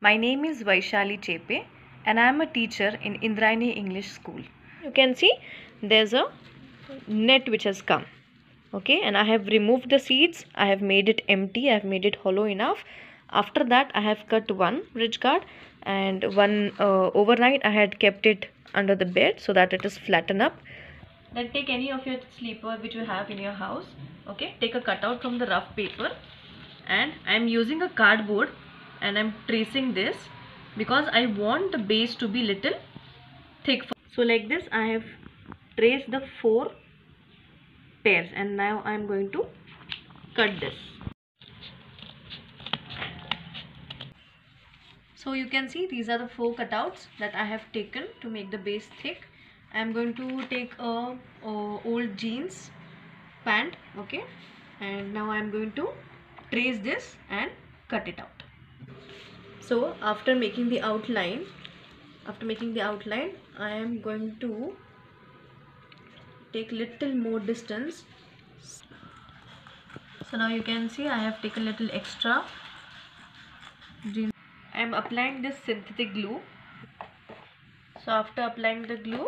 My name is Vaishali Chepe and I am a teacher in Indrayani English School. You can see there's a net which has come. Okay, and I have removed the seeds. I have made it empty. I have made it hollow enough. After that, I have cut one ridge guard, and one overnight I had kept it under the bed so that it is flattened up. Then take any of your sleeper which you have in your house. Okay, take a cutout from the rough paper, and I am using a cardboard and I am tracing this because I want the base to be little thick. So like this I have traced the 4 pairs, and now I am going to cut this. So you can see these are the 4 cutouts that I have taken to make the base thick. I am going to take a old jeans pant, okay, and now I am going to trace this and cut it out. So after making the outline, I am going to take little more distance. So now you can see I have taken little extra jeans. I am applying this synthetic glue. So after applying the glue,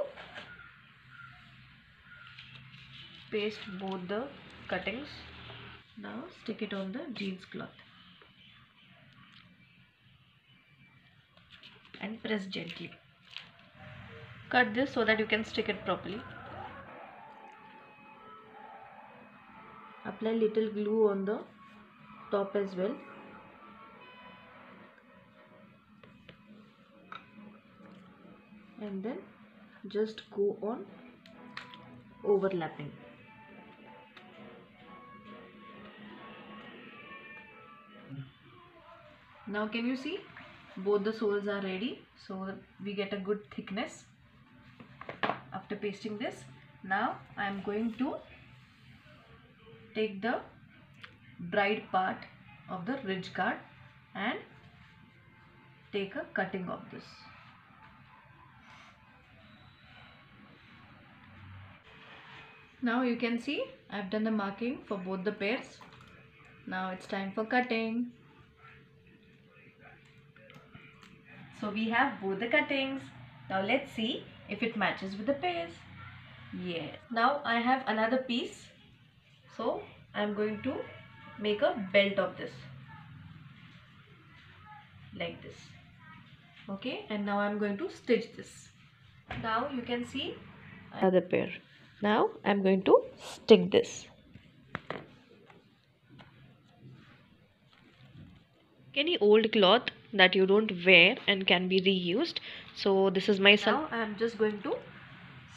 paste both the cuttings. Now stick it on the jeans cloth and press gently. Cut this so that you can stick it properly. Apply little glue on the top as well. And then just go on overlapping. Now can you see both the soles are ready, so we get a good thickness after pasting this. Now I am going to take the dried part of the ridge guard and take a cutting of this. Now you can see I have done the marking for both the pairs. Now it's time for cutting. So we have both the cuttings. Now let's see if it matches with the pairs. Yes. Now I have another piece. So I am going to make a belt of this. Like this. Okay, and now I am going to stitch this. Now you can see another pair. Now I am going to stick this. Any old cloth that you don't wear and can be reused. So this is my Now I am just going to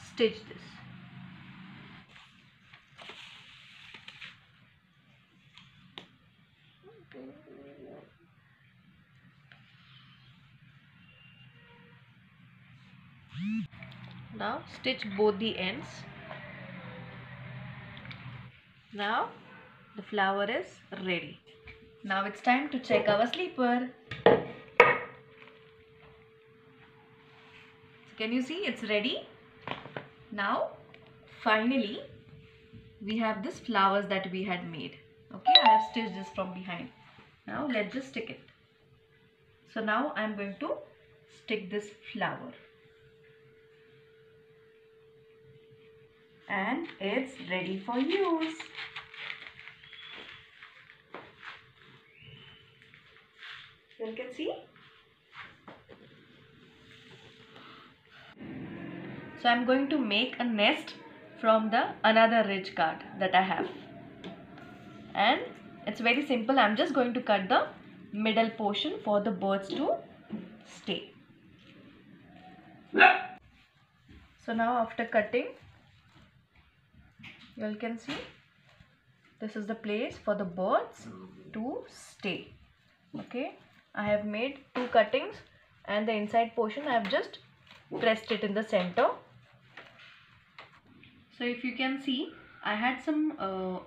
stitch this. Now stitch both the ends. Now the flower is ready. Now it's time to check our sleeper. So can you see it's ready? Now finally we have this flowers that we had made. Okay, I have stitched this from behind. Now let's just stick it. So now I am going to stick this flower. And it's ready for use. You can see. So I'm going to make a nest from the another ridge guard that I have. And it's very simple. I'm just going to cut the middle portion for the birds to stay. So now after cutting, you can see this is the place for the birds to stay. Okay, I have made 2 cuttings and the inside portion I have just pressed it in the center. So if you can see, I had some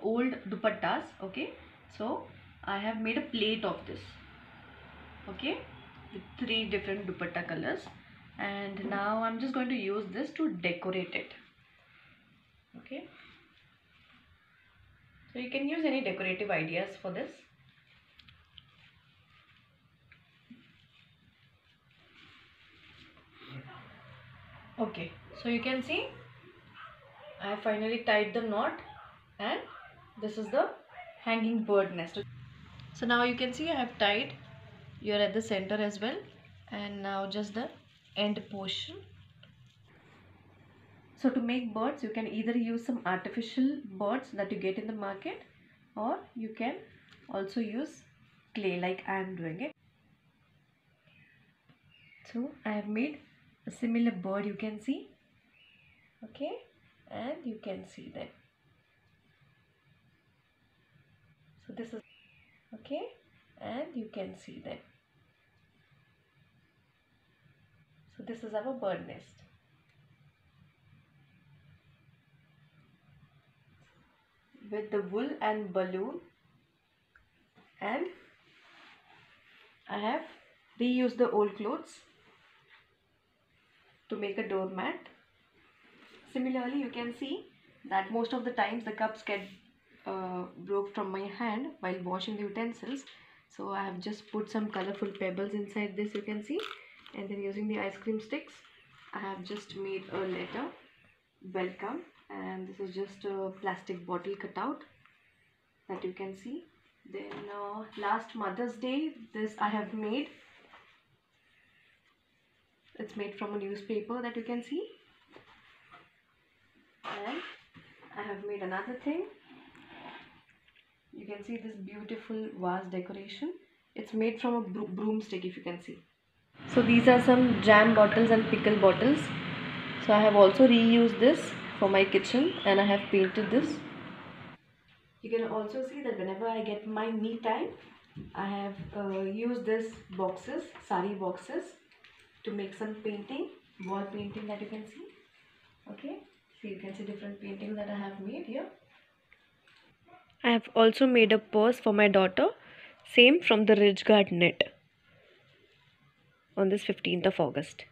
old dupattas. Okay, so I have made a plate of this. Okay, with 3 different dupatta colors, and now I'm just going to use this to decorate it. Okay, so you can use any decorative ideas for this. Okay, so you can see I have finally tied the knot, and this is the hanging bird nest. So now you can see I have tied here at the center as well, and now just the end portion. So to make birds, you can either use some artificial birds that you get in the market, or you can also use clay like I am doing it. So I have made a similar bird, you can see. Okay, and you can see that. So this is okay, and you can see that. So this is our bird nest. With the wool and balloon, and I have reused the old clothes to make a doormat. Similarly, you can see that most of the times the cups get broke from my hand while washing the utensils. So I have just put some colorful pebbles inside this, you can see, and then using the ice cream sticks I have just made a letter, welcome, and this is just a plastic bottle cutout that you can see. Then last Mother's Day, this I have made. It's made from a newspaper that you can see. And I have made another thing. You can see this beautiful vase decoration. It's made from a broomstick, if you can see. So these are some jam bottles and pickle bottles. So I have also reused this for my kitchen, and I have painted this. You can also see that whenever I get my me time, I have used this boxes, sari boxes, to make some painting, wall painting that you can see. Okay, so you can see different paintings that I have made here. I have also made a purse for my daughter, same from the Ridge Guard knit, on this 15th of August.